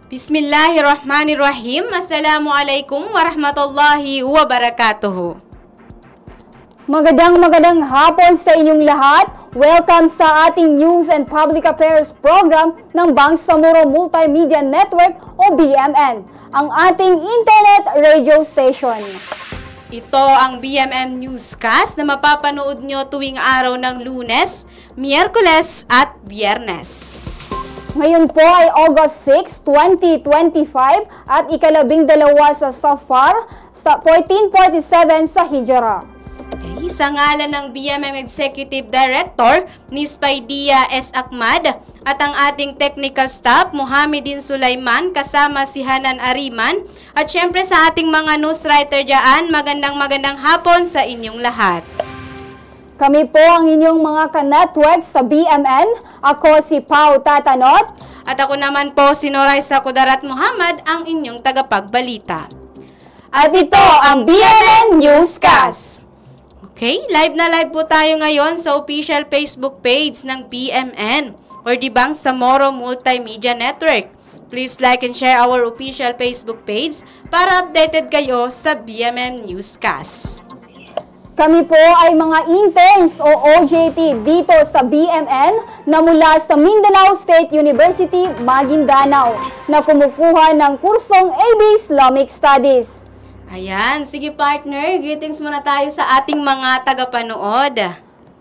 Bismillahirrahmanirrahim. Assalamualaikum warahmatullahi wabarakatuh. Magandang hapon sa inyong lahat. Welcome sa ating News and Public Affairs Program ng Bangsamoro Multimedia Network o BMN, ang ating internet radio station. Ito ang BMN Newscast na mapapanood nyo tuwing araw ng Lunes, Miyerkules at Biyernes. Ngayon po ay August 6, 2025 at ika-12 sa Safar sa 1447 sa Hijra. Okay, sa ngalan ng BMN Executive Director, Ms. Paidia S. Ahmad at ang ating technical staff, Mohamedin Sulaiman, kasama si Hanan Ariman at syempre sa ating mga news writer dyan, magandang hapon sa inyong lahat. Kami po ang inyong mga ka-network sa BMN. Ako si Pau Tatanot. At ako naman po si Noraisa Kudarat Muhammad, ang inyong tagapagbalita. At ito ang BMN Newscast. Okay, live na live po tayo ngayon sa official Facebook page ng BMN or the Bangsamoro Multimedia Network. Please like and share our official Facebook page para updated kayo sa BMN Newscast. Kami po ay mga interns o OJT dito sa BMN na mula sa Mindanao State University, Maguindanao na kumukuha ng kursong AB Islamic Studies. Ayan, sige partner, greetings muna tayo sa ating mga tagapanood.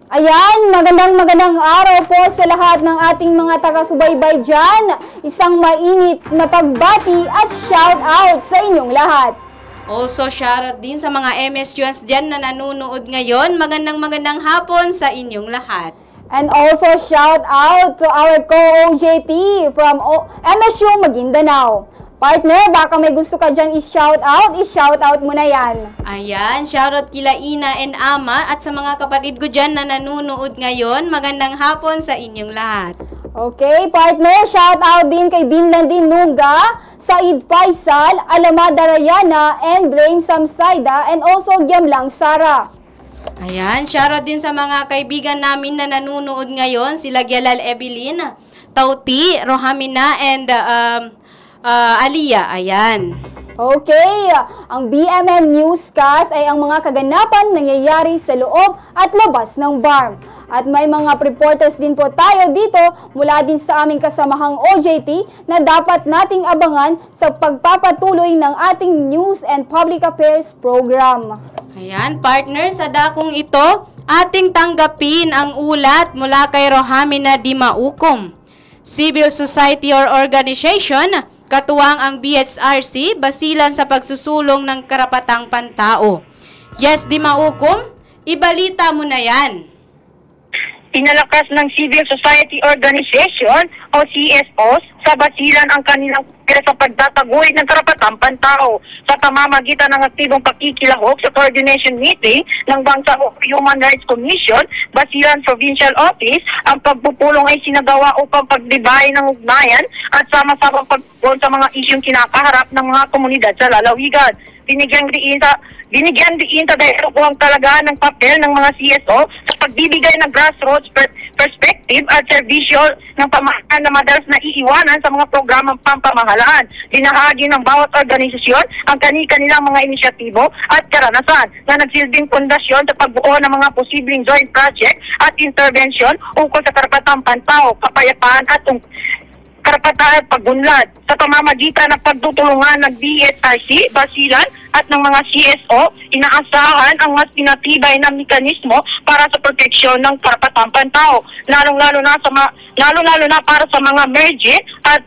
Ayan, magandang araw po sa lahat ng ating mga taga-subaybay dyan. Isang mainit na pagbati at shout out sa inyong lahat. Also, shoutout din sa mga MSUans dyan na nanonood ngayon. Magandang hapon sa inyong lahat. And also, shout out to our co-OJT from MSU Maguindanao. Partner, baka may gusto ka dyan i-shout out mo na yan. Ayan, shoutout kila Ina and Ama at sa mga kapatid ko dyan na nanonood ngayon. Magandang hapon sa inyong lahat. Okay, partner, shout out din kay Binlandin Nuga, Said Faisal, Alamada Rayana, and Blame Samsaida, and also Giamlang Sara. Ayan, shoutout din sa mga kaibigan namin na nanonood ngayon, sila Gyalal Evelyn, Tauti, Rohamina, and Aliyah. Ayan. Okay, ang BMN Newscast ay ang mga kaganapan nangyayari sa loob at labas ng BARM. At may mga reporters din po tayo dito mula din sa aming kasamahang OJT na dapat nating abangan sa pagpapatuloy ng ating News and Public Affairs Program. Ayan, partner, sa dakong ito, ating tanggapin ang ulat mula kay Rohamina Dimaukom, Civil Society or Organization, katuwang ang BHRC, basilan sa pagsusulong ng karapatang pantao. Yes, Dimaukom, ibalita mo na yan. Pinalakas ng Civil Society Organization o CSOs sa basilan ang kanilang sa pagtataguyod ng karapatang pantao sa pamamagitan ng aktibong pakikilahok sa coordination meeting ng Bangsamoro Human Rights Commission basilan Provincial Office. Ang pagpupulong ay sinagawa upang pagdibay ng ugnayan at sama-samang pagtugon sa mga isyong kinakaharap ng mga komunidad sa lalawigan. Binigyan diin sa ang talagaan ng papel ng mga CSO sa pagbibigay ng grassroots perspective at serbisyo ng pamahalaan na madalas na iiwanan sa mga programang pampamahalaan. Binahagi ng bawat organisasyon ang kanilang mga inisyatibo at karanasan na nagsilbing pundasyon sa pagbuo ng mga posibleng joint project at intervention ukol sa karapatang pantao, kapayapaan at karapatan at pagunlad sa pamamagitan ng pagtutulungan ng BHRC, basilan at ng mga CSO. Inaasahan ang mas pinatibay na mekanismo para sa proteksyon ng karapatang pantao, lalong-lalo na para sa mga emerging at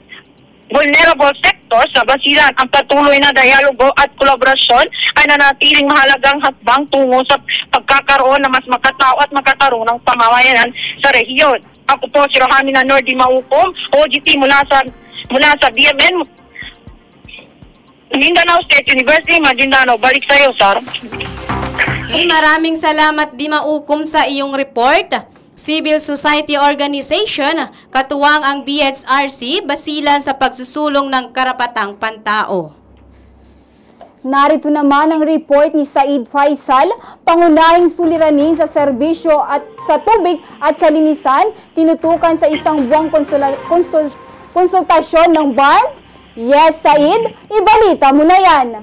vulnerable sectors sa basilan. Ang patuloy na dialogo at kolaborasyon ay nanatiling mahalagang hakbang tungo sa pagkakaroon ng mas makatao at makatarungang pamamayanan sa rehiyon. Ako po si Rohamina Dimaukom, OJT mula sa BMN Mindanao State University, Maguindanao. Balik sa iyo, sir. Okay, maraming salamat Dimaukom sa iyong report. Civil Society Organization, katuwang ang BHRC, basilan sa pagsusulong ng karapatang pantao. Narito naman ang report ni Said Faisal, pangunahing suliranin sa serbisyo at sa tubig at kalinisan, tinutukan sa isang buwang konsultasyon ng BARM. Yes, Said, ibalita mo na yan.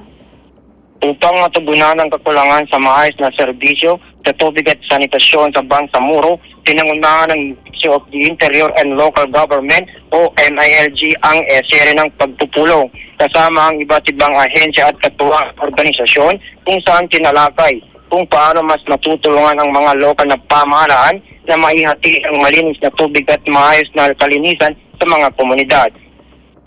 Upang matugunan ang kakulangan sa maayos na serbisyo sa tubig at sanitasyon sa Bangsamoro, pinangunahan ng Ministry of the Interior and Local Government o MILG ang esere ng pagpupulong kasama ang iba't ibang ahensya at katuwang organisasyon kung saan tinalakay kung paano mas matutulungan ang mga lokal na pamahalaan na maihati ang malinis na tubig at maayos na kalinisan sa mga komunidad.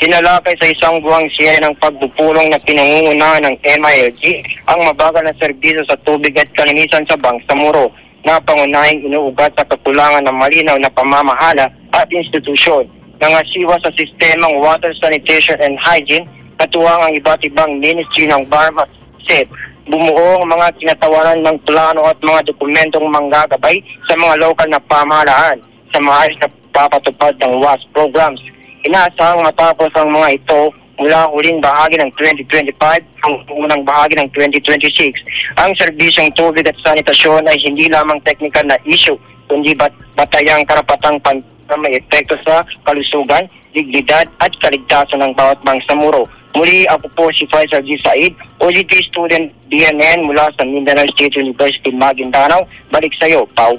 Tinalakay sa isang buwang siyere ng pagpupulong na pinangungunahan ng MILG ang mabagal na serbisyo sa tubig at kalinisan sa Bangsamoro na pangunahing inuugat sa kakulangan ng malinaw na pamamahala at institusyon. Nangasiwa sa sistemang water sanitation and hygiene, katuwang ang iba't ibang ministry ng BARM at SED. Bumuo ang mga kinatawaran ng plano at mga dokumentong manggagabay sa mga lokal na pamahalaan sa maayos na papatupad ng WAS programs. Inaasahang matapos ang mga ito mula huling bahagi ng 2025 hanggang unang bahagi ng 2026. Ang serbisyong tubig at sanitasyon ay hindi lamang technical na issue, kundi batayang karapatang na may epekto sa kalusugan, dignidad at kaligtasan ng bawat Bangsamoro. Muli ako po si Faisal G. Said, OJT student BNN mula sa Mindanao State University, Maguindanao. Balik sa iyo, Pau.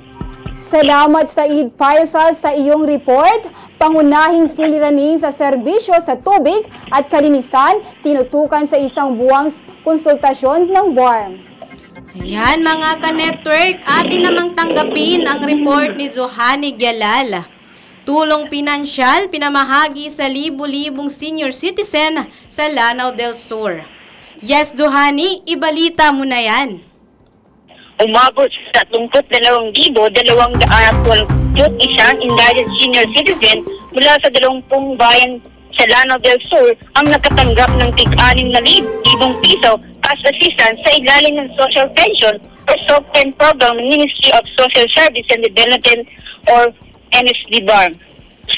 Salamat Said Faisal sa iyong report. Pangunahing suliranin sa serbisyo sa tubig at kalinisan tinutukan sa isang buwang konsultasyon ng BARM. Ayan mga ka-network, atin namang tanggapin ang report ni Johanny Gyalal. Tulong pinansyal pinamahagi sa libu-libong senior citizen sa Lanao del Sur. Yes, Johanny, ibalita mo na yan. Umabot sa 32,221 indicted senior citizen mula sa 20 bayan sa Lanao del Sur ang nakatanggap ng tig-6,000 piso as assistance sa ilalim ng Social Pension or SOCPEN program ng Ministry of Social Service and Development or MSD-BARM.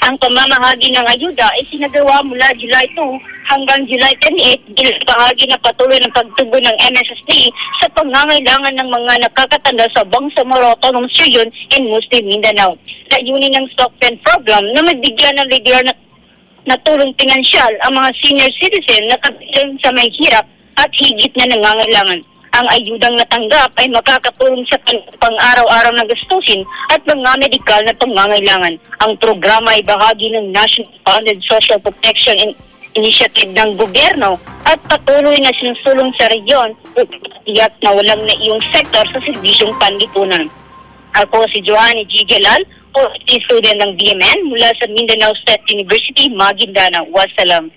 Ang pamamahagi ng ayuda ay sinagawa mula July 2 hanggang July 28 bilang bahagi na patuloy ng pagtugon ng MSSD sa pangangailangan ng mga nakakatanda sa Bangsamoro Autonomous Region in Muslim Mindanao. Layunin ng SOCPEN program na magbigyan ng regular na tulong pinansyal ang mga senior citizen na kabilang sa may hirap at higit na nangangailangan. Ang ayudang natanggap ay makakatulong sa pang-araw-araw na gastusin at mga medikal na pangangailangan. Ang programa ay bahagi ng National Funded Social Protection Initiative ng gobyerno at patuloy na sinusulong sa regiyon at na walang naiyong sektor sa serbisyong panlipunan. Ako si Johanny G. Gyalal, student ng BMN mula sa Mindanao State University, Maguindanao. Wassalam.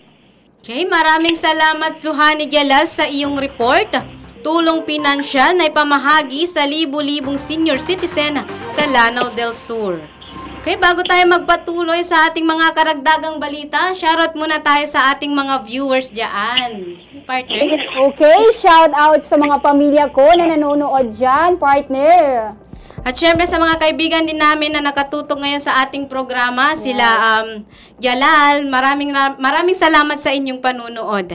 Okay, maraming salamat Johanny Gyalal sa iyong report. Tulong pinansyal na ipamahagi sa libu-libong senior citizen sa Lanao del Sur. Okay, bago tayo magpatuloy sa ating mga karagdagang balita, shoutout muna tayo sa ating mga viewers dyan. Partner? Okay, shout out sa mga pamilya ko na nanonood dyan, partner. At syempre sa mga kaibigan din namin na nakatutok ngayon sa ating programa, sila Gyalal, maraming salamat sa inyong panunood.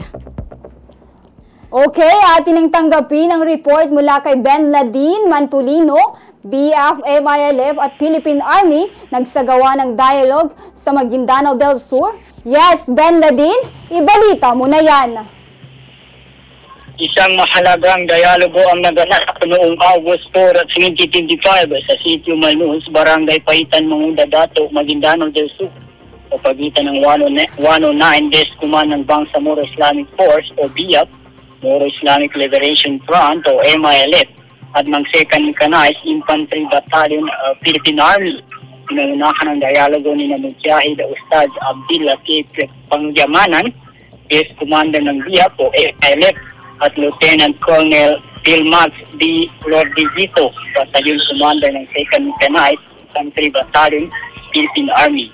Okay, atin ang tanggapin ang report mula kay Ben Ladin Mantulino, BF, MILF at Philippine Army nagsagawa ng dialogue sa Maguindanao del Sur. Yes, Ben Ladin, ibalita mo na yan. Isang mahalagang dialogo ang naganap noong August 4 at 2025 sa Sitio Malnus, Barangay Pahitan, Mangunda Dato, Maguindanao del Sur sa pagitan ng 109 Desk Command ng Bangsamoro Islamic Force o BIAF, Moro Islamic Liberation Front o MILF at ng 2nd Mechanized Infantry Battalion Philippine Army. Pinangunahan ng dialogo ni Mujahid Ustad Abdul Latif Pangyamanan, Base Commander ng BIAF o MILF at Lieutenant Colonel Pilmax D. Lordizito, Battalion Commander ng 2nd Mechanized Infantry Battalion Philippine Army.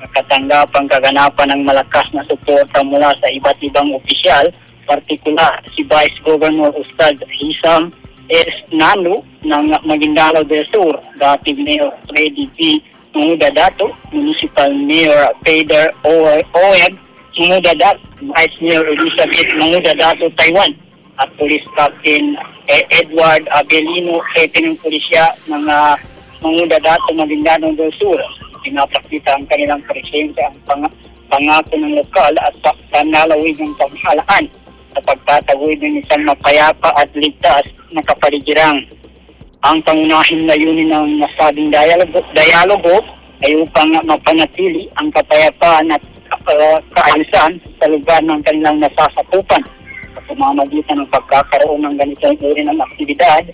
Nakatanggap ang kaganapan ng malakas na suporta mula sa iba't ibang opisyal, partikular si Vice Governor Ustad Hisam S. Nanu ng Maguindanao del Sur, dating Mayor Freddy P. Mangunda Dato, Municipal Mayor Fader Oeb Mangunda Dato, Vice Mayor Elizabeth Mangunda Dato, Taiwan, at Police Captain Edward Abelino, Hepe ng Pulisya ng Mangunda Dato, Maguindanao del Sur. Pinapakita ang kanilang presensya ang pangako ng lokal at panalawig ng pamahalaan sa pagtataguyod ng isang mapayapa at ligtas na kapaligiran. Ang pangunahing layunin ng nasabing dialogo ay upang mapanatili ang kapayapaan at kaayusan sa lugar ng kanilang nasasakupan. Sa pamamagitan ng pagkakaroon ng ganitong uri ng aktibidad,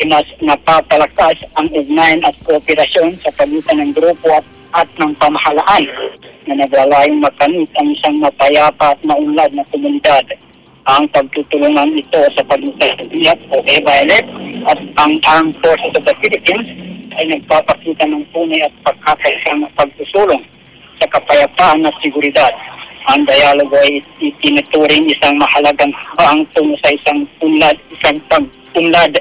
mas napapalakas ang ugnayan at kooperasyon sa pagitan ng grupo at ng pamahalaan na naglalayong makamit ang isang mapayapa at maunlad na komunidad. Ang pagtutulungan ito sa pagitan ng BIAP o EBA-LF at ang Armed Forces of the Philippines ay nagpapakita ng tunay at pagkakaisang pagsusulong sa kapayapaan at seguridad. Ang dialogo ay itinuturing isang mahalagang hakbang tungo sa isang pag-unlad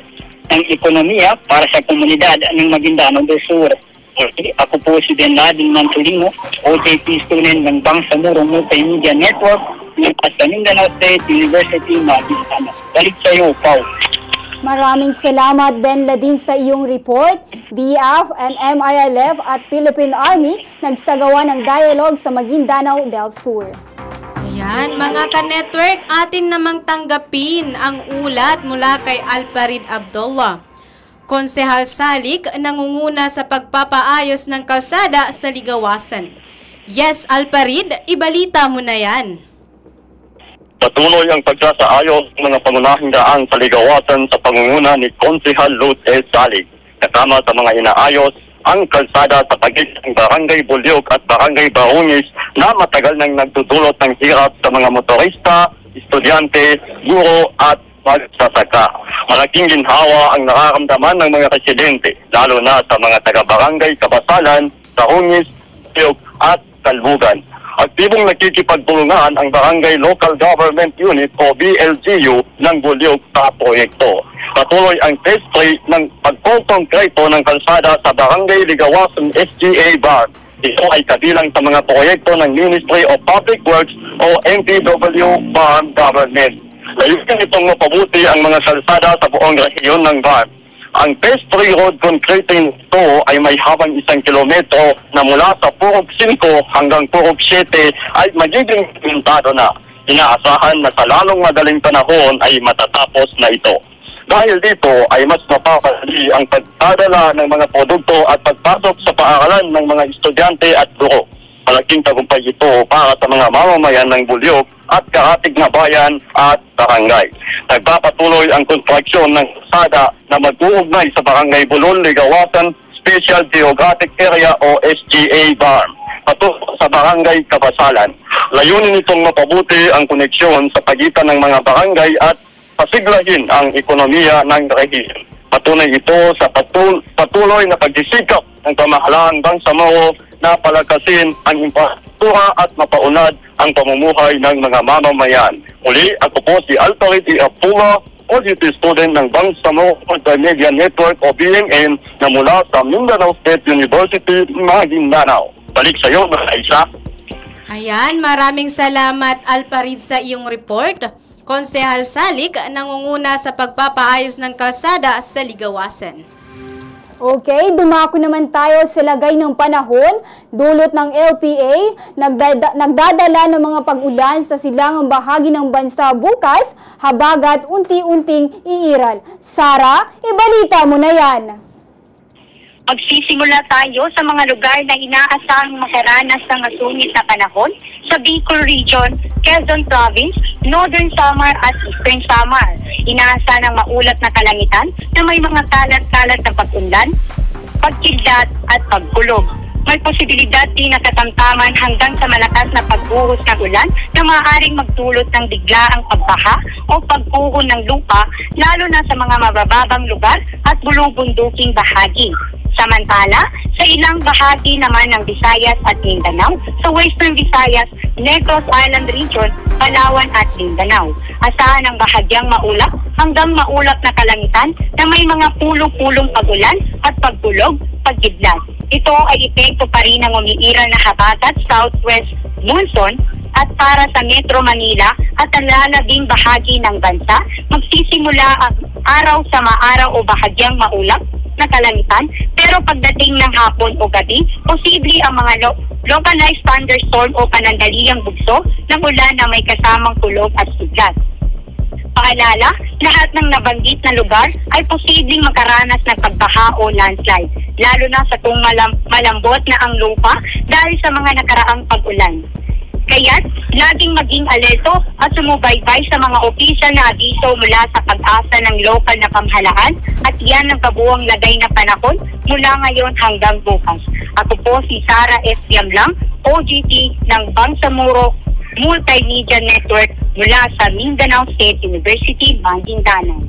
ng ekonomiya para sa komunidad ng Maguindanao del Sur. Ako po si Benladin Mantulino, OJT student ng Bangsamoro Multimedia Network ng Mindanao State University, Maguindanao. Balik sa iyo, Pau. Maraming salamat, Benladin, sa iyong report. BIAF and MILF at Philippine Army nagsagawa ng dialogue sa Maguindanao del Sur. Ayan, mga ka-network, atin namang tanggapin ang ulat mula kay Alparid Abdullah. Konsehal Salik nangunguna sa pagpapaayos ng kalsada sa Ligawasan. Yes, Alparid, ibalita mo na yan. Patuloy ang pagsasaayos ng mga pangunahing daan sa Ligawasan sa pangunguna ni Konsehal Luz S. Salik. Kasama sa mga inaayos ang kalsada sa pagitan ng Barangay Bulyog at Barangay Barungis na matagal nang nagdudulot ng hirap sa mga motorista, estudyante, guro at magsasaka. Malaking ginhawa ang nararamdaman ng mga residente, lalo na sa mga taga-barangay Kabasalan, Barungis, Bulyog at Kalbugan. Aktibong nakikipagtulungan ang Barangay Local Government Unit o BLGU ng Bulyog sa proyekto. Patuloy ang test trip ng pagkongkreto ng kalsada sa Barangay Ligawasan SGA Bar. Ito ay kabilang sa mga proyekto ng Ministry of Public Works o MPW Farm Government. Layunin itong mapabuti ang mga kalsada sa buong rehiyon ng Bar. Ang Phase 3 road concreting ito ay may habang 1 kilometro na mula sa Purok 5 hanggang Purok 7 ay magiging pintado na. Inaasahan na sa lalong madaling panahon ay matatapos na ito. Dahil dito ay mas mapapadali ang pagdadala ng mga produkto at pagpasok sa paaralan ng mga estudyante at guro. Malaking tagumpay ito para sa mga mamamayan ng Bulyog at karatig na bayan at barangay. Nagpapatuloy ang konstruksyon ng kalsada na mag-uugnay sa Barangay Bulol, Ligawasan Special Geographic Area o SGA Barm patungo sa Barangay Kabasalan. Layunin itong mapabuti ang koneksyon sa pagitan ng mga barangay at pasiglahin ang ekonomiya ng rehiyon. Patunay ito sa patuloy na pagsisikap ng pamahalaang Bangsamoro na palakasin ang infrastruktura at mapaunlad ang pamumuhay ng mga mamamayan. Muli, ako po si Alparid Abdullah, OJT student ng Bangsamoro Multimedia Network o BMN na mula sa Mindanao State University, Maguindanao. Balik sa iyo, Isa. Ayan, maraming salamat, Alparid, sa iyong report. Konsehal Salik nangunguna sa pagpapaayos ng kalsada sa Ligawasan. Okay, dumako naman tayo sa lagay ng panahon. Dulot ng LPA, nagdadala ng mga pag-ulan sa silangang bahagi ng bansa bukas, habagat unti-unting iiral. Sara, ibalita mo na yan. Magsisimula tayo sa mga lugar na inaasahang makaranas ng masungit na panahon sa Bicol Region, Quezon Province, Northern Samar at Eastern Samar. Inaasahan ng maulat na kalangitan na may mga kalat-kalat na pag-unlan, pagkidlat at pagkulog. May posibilidad din na katamtaman hanggang sa malakas na pagbuhos ng ulan na maaaring magdulot ng biglaang pagbaha o pagkuho ng lupa lalo na sa mga mabababang lugar at bulubunduking bahagi. Samantala, sa ilang bahagi naman ng Visayas at Mindanao, sa Western Visayas, Negros Island Region, Palawan at Mindanao. Asahan ang bahagyang maulap hanggang maulap na kalangitan na may mga pulong-pulong pag-ulan at pagkulog, pagkidlat. Ito ay epekto pa rin ng umiiral na habagat southwest monsoon at para sa Metro Manila at ang lalabing bahagi ng bansa, magsisimula ang araw sa maaraw o bahagyang maulap na kalangitan, pero pagdating ng hapon o gabi, posible ang mga localized thunderstorm o panandaliang bugso ng ulan na may kasamang kulog at siglat. Paalala, lahat ng nabanggit na lugar ay posibleng makaranas ng pagbaha o landslide, lalo na sa kung malambot na ang lupa dahil sa mga nakaraang pag-ulan. Kaya't, laging maging alerto at sumubaybay sa mga opisyal na abiso mula sa pag-asa ng lokal na pamahalaan at yan ang kabuuang lagay na panahon mula ngayon hanggang bukas. Ako po si Sara F. Yamlang, OGT ng Bangsamoro Multimedia Network mula sa Mindanao State University, Maguindanao.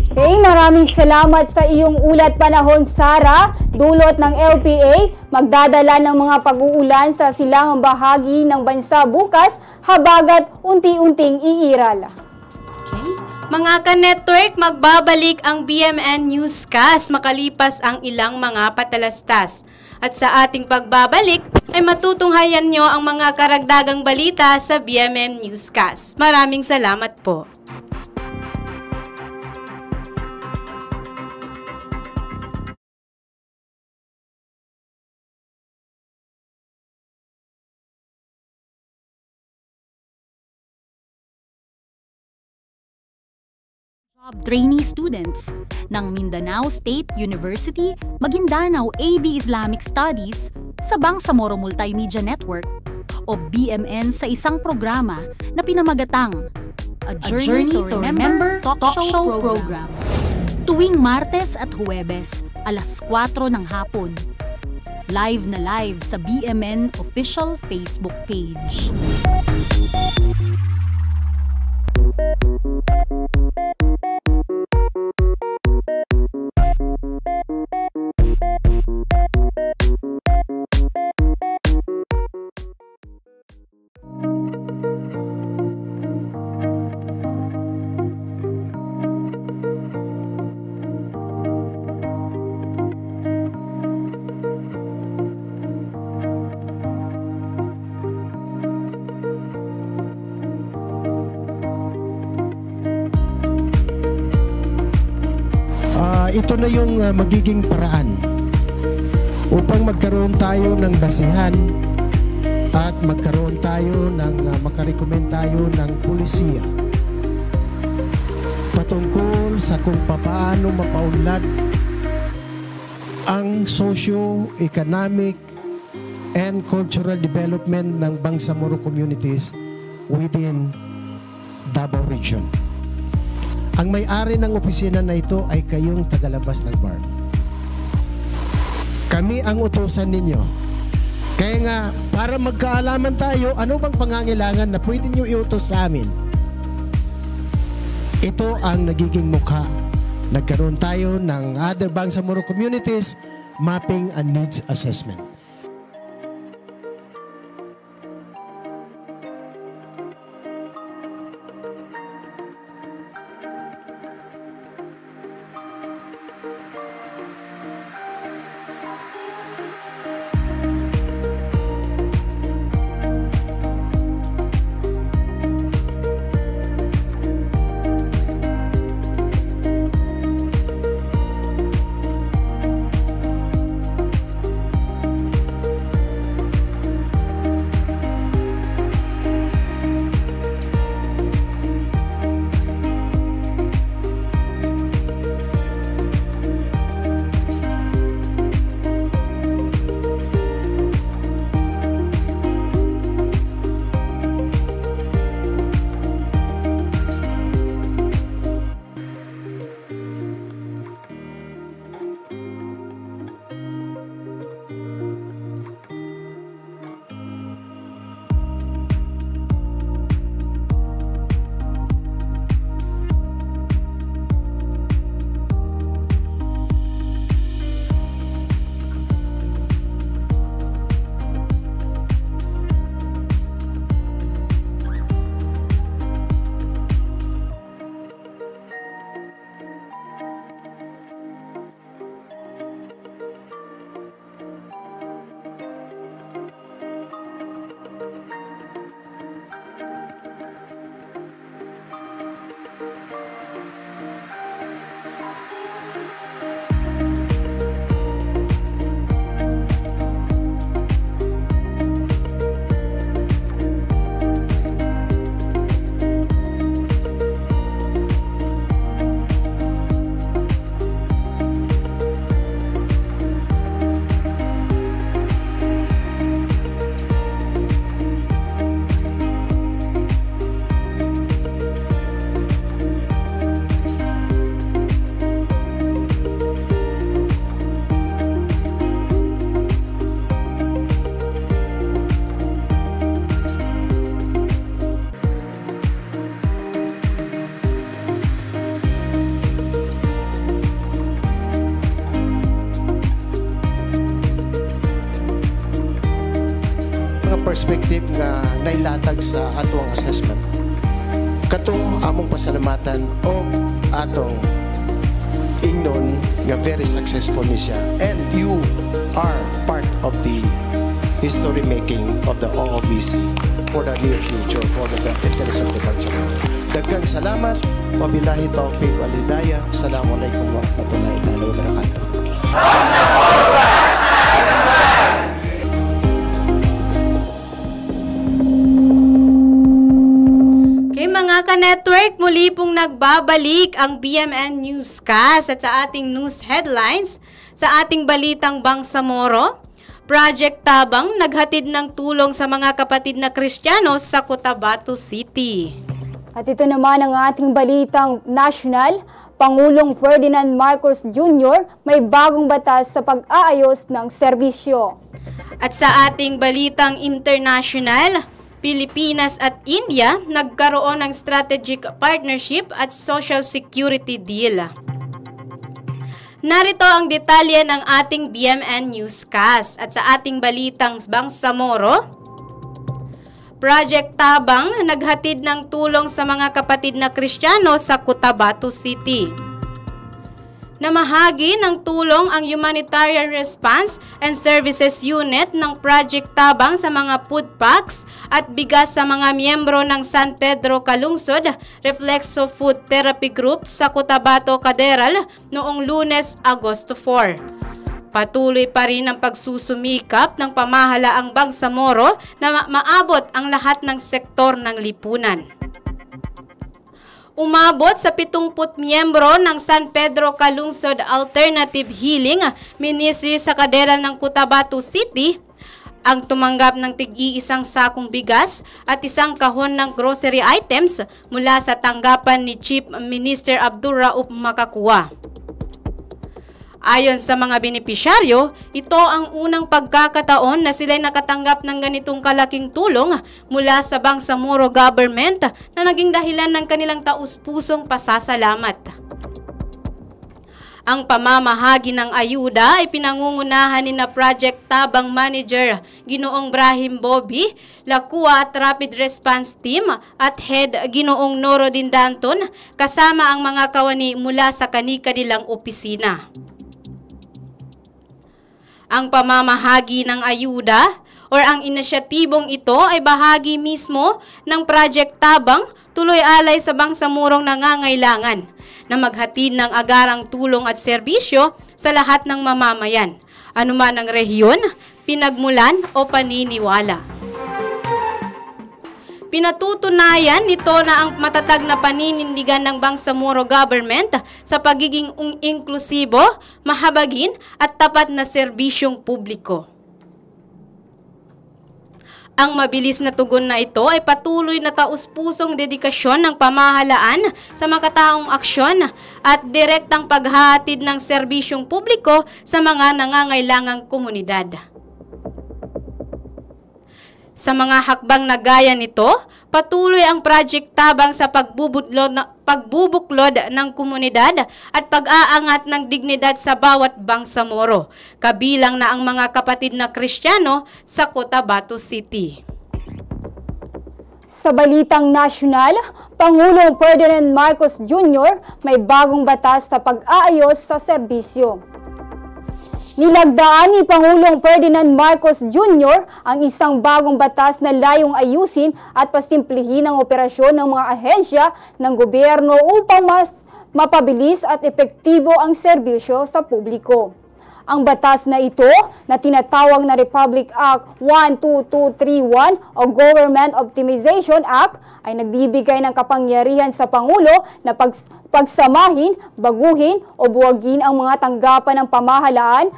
Okay, maraming salamat sa iyong ulat panahon, Sara. Dulot ng LPA, magdadala ng mga pag-uulan sa silangang bahagi ng bansa bukas, habagat unti-unting iiral. Okay. Mga ka-network, magbabalik ang BMN Newscast makalipas ang ilang mga patalastas. At sa ating pagbabalik, ay matutunghayan nyo ang mga karagdagang balita sa BMN Newscast. Maraming salamat po. Job trainee students ng Mindanao State University, Maguindanao AB Islamic Studies sa Bangsamoro Multimedia Network o BMN sa isang programa na pinamagatang A Journey to Remember Talk Show Program. Tuwing Martes at Huwebes, alas 4 ng hapon. Live na live sa BMN official Facebook page. Ito na yung magiging paraan upang magkaroon tayo ng basihan at magkaroon tayo ng makarecommend tayo ng pulisiya patungkol sa kung paano mapaunlad ang socio-economic and cultural development ng Bangsamoro communities within Davao Region. Ang may-ari ng opisina na ito ay kayong tagalabas ng BARM. Kami ang utusan ninyo. Kaya nga, para magkaalaman tayo, ano bang pangangailangan na pwede nyo iutos sa amin? Ito ang nagiging mukha. Nagkaroon tayo ng other Bangsamoro communities, mapping and needs assessment. perspective nga nailatag sa atong assessment. Katong among pasalamatan o atong ingnon nga very successful ni siya, and you are part of the history making of the OOBC for the near future, for the interest of the Bangsamoro. Daghang salamat, wabillahi taufiq wal hidayah. Assalamualaikum warahmatullahi wabarakatuh. Mga ka-network, muli pong nagbabalik ang BMN Newscast at sa ating news headlines sa ating balitang Bangsamoro. Project Tabang naghatid ng tulong sa mga kapatid na Kristiyano sa Cotabato City. At ito naman ang ating balitang national. Pangulong Ferdinand Marcos Jr. may bagong batas sa pag-aayos ng serbisyo. At sa ating balitang international, Pilipinas at India nagkaroon ng strategic partnership at social security deal. Narito ang detalye ng ating BMN Newscast. At sa ating balitang Bangsamoro, Project Tabang naghatid ng tulong sa mga kapatid na Kristiyano sa Cotabato City. Namahagi ng tulong ang Humanitarian Response and Services Unit ng Project Tabang sa mga food packs at bigas sa mga miyembro ng San Pedro Calungsod Reflexo Food Therapy Group sa Cotabato Cathedral noong Lunes, Agosto 4. Patuloy pa rin ang pagsusumikap ng pamahalaang Bangsamoro na maabot ang lahat ng sektor ng lipunan. Umabot sa 70 miyembro ng San Pedro Calungsod Alternative Healing Ministry sa Cathedral ng Cotabato City ang tumanggap ng tig-iisang sakong bigas at isang kahon ng grocery items mula sa tanggapan ni Chief Minister Abdul Rauf Makakua. Ayon sa mga benepisyaryo, ito ang unang pagkakataon na sila'y nakatanggap ng ganitong kalaking tulong mula sa Bangsamoro government na naging dahilan ng kanilang taus-pusong pasasalamat. Ang pamamahagi ng ayuda ay pinangungunahan ni na Project Tabang Manager Ginoong Brahim Bobby, Lakua at Rapid Response Team at Head Ginoong Norodin Danton kasama ang mga kawani mula sa kani-kanilang opisina. Ang pamamahagi ng ayuda or ang inisyatibong ito ay bahagi mismo ng Project Tabang tuloy alay sa Bangsamorong nangangailangan na maghatid ng agarang tulong at serbisyo sa lahat ng mamamayan, anuman ang rehiyon, pinagmulan o paniniwala. Pinatutunayan nito na ang matatag na paninindigan ng Bangsamoro government sa pagiging inklusibo, mahabagin at tapat na serbisyong publiko. Ang mabilis na tugon na ito ay patuloy na taus-pusong dedikasyon ng pamahalaan sa makataong aksyon at direktang paghahatid ng serbisyong publiko sa mga nangangailangang komunidad. Sa mga hakbang na gaya nito, patuloy ang Project Tabang sa pagbubuklod ng komunidad at pag-aangat ng dignidad sa bawat Bangsamoro, kabilang na ang mga kapatid na Kristiyano sa Cotabato City. Sa balitang nasyonal, Pangulong Ferdinand Marcos Jr. may bagong batas sa pag-aayos sa serbisyo. Nilagdaan ni Pangulong Ferdinand Marcos Jr. ang isang bagong batas na layong ayusin at pasimplihin ang operasyon ng mga ahensya ng gobyerno upang mas mapabilis at epektibo ang serbisyo sa publiko. Ang batas na ito na tinatawag na Republic Act 12231 o Government Optimization Act ay nagbibigay ng kapangyarihan sa Pangulo na pagsamahin, baguhin o buwagin ang mga tanggapan ng pamahalaan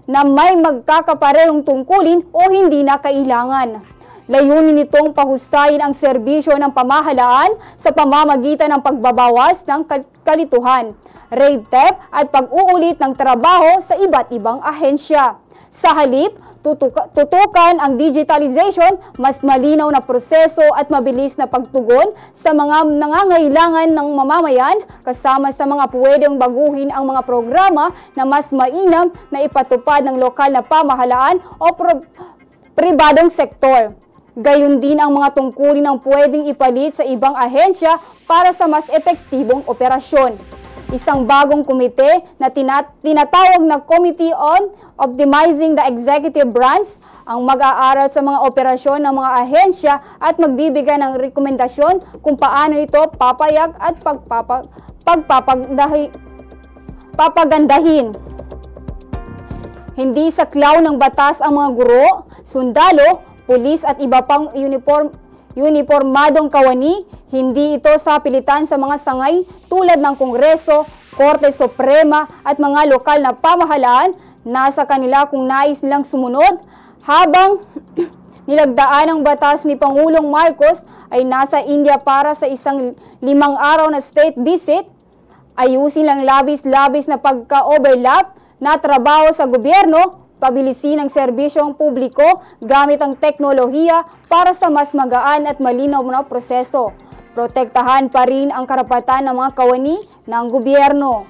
na may magkakaparehong tungkulin o hindi na kailangan. Layunin nitong pahusayin ang serbisyo ng pamahalaan sa pamamagitan ng pagbabawas ng kalituhan, red tape at pag-uulit ng trabaho sa iba't ibang ahensya. Sa halip, tutukan ang digitalization, mas malinaw na proseso at mabilis na pagtugon sa mga nangangailangan ng mamamayan kasama sa mga pwedeng baguhin ang mga programa na mas mainam na ipatupad ng lokal na pamahalaan o pribadong sektor. Gayon din ang mga tungkulin ang pwedeng ipalit sa ibang ahensya para sa mas epektibong operasyon. Isang bagong komite na tinatawag na Committee on Optimizing the Executive Branch ang mag-aaral sa mga operasyon ng mga ahensya at magbibigay ng rekomendasyon kung paano ito papayag at papagandahin. Hindi saklaw ng batas ang mga guro, sundalo, pulis at iba pang uniformadong kawani. Hindi ito sapilitan sa mga sangay tulad ng Kongreso, Korte Suprema at mga lokal na pamahalaan. Nasa kanila kung nais nilang sumunod. Habang nilagdaan ang batas ni Pangulong Marcos ay nasa India para sa isang 5 araw na state visit, ayusin lang labis-labis na pagka-overlap na trabaho sa gobyerno, pabilisin ang serbisyong publiko gamit ang teknolohiya para sa mas magaan at malinaw na proseso. Protektahan pa rin ang karapatan ng mga kawani ng gobyerno.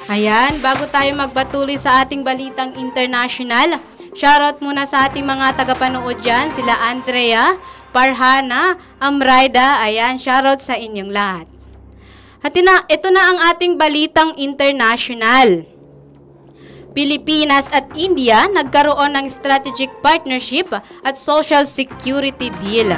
Ayan, bago tayo magpatuloy sa ating balitang international, shoutout muna sa ating mga tagapanood dyan, sila Andrea, Parhana, Amrayda, ayan, shoutout sa inyong lahat. At ito na ang ating balitang international. Pilipinas at India nagkaroon ng strategic partnership at social security deal.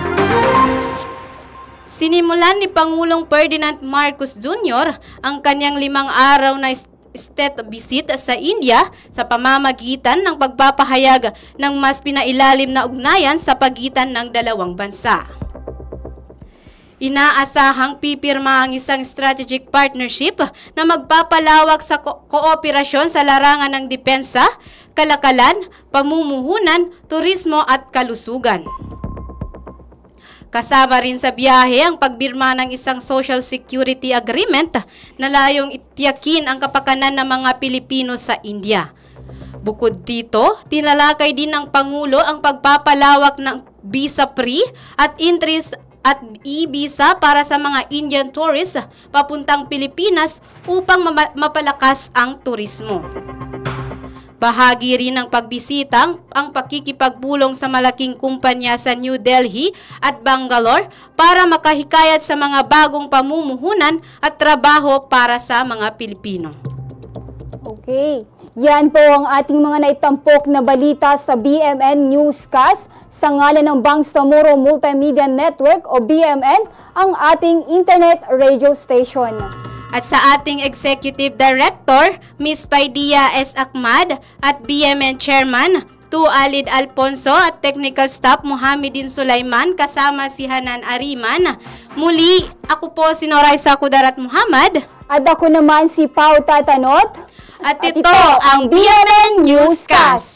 Sinimulan ni Pangulong Ferdinand Marcos Jr. ang kanyang 5 araw na state visit sa India sa pamamagitan ng pagpapahayag ng mas pinailalim na ugnayan sa pagitan ng dalawang bansa. Inaasahang pipirma ang isang strategic partnership na magpapalawak sa kooperasyon sa larangan ng depensa, kalakalan, pamumuhunan, turismo at kalusugan. Kasama rin sa biyahe ang pagbirma ng isang social security agreement na layong itiyakin ang kapakanan ng mga Pilipino sa India. Bukod dito, tinalakay din ng Pangulo ang pagpapalawak ng visa-free at interest at e-visa para sa mga Indian tourists papuntang Pilipinas upang mapalakas ang turismo. Bahagi rin ng pagbisita ang pakikipagbulong sa malaking kumpanya sa New Delhi at Bangalore para makahikayat sa mga bagong pamumuhunan at trabaho para sa mga Pilipino. Okay, yan po ang ating mga naitampok na balita sa BMN Newscast. Sa ngalan ng Bangsamoro Multimedia Network o BMN, ang ating internet radio station. At sa ating Executive Director, Ms. Paidia S. Ahmad at BMN Chairman, Alid Alfonso at Technical Staff Muhammadin Sulaiman kasama si Hanan Ariman. Muli, ako po si Noraisa Kudarat Muhammad. At ako naman si Pau Tatanot. At ito ang BMN Newscast.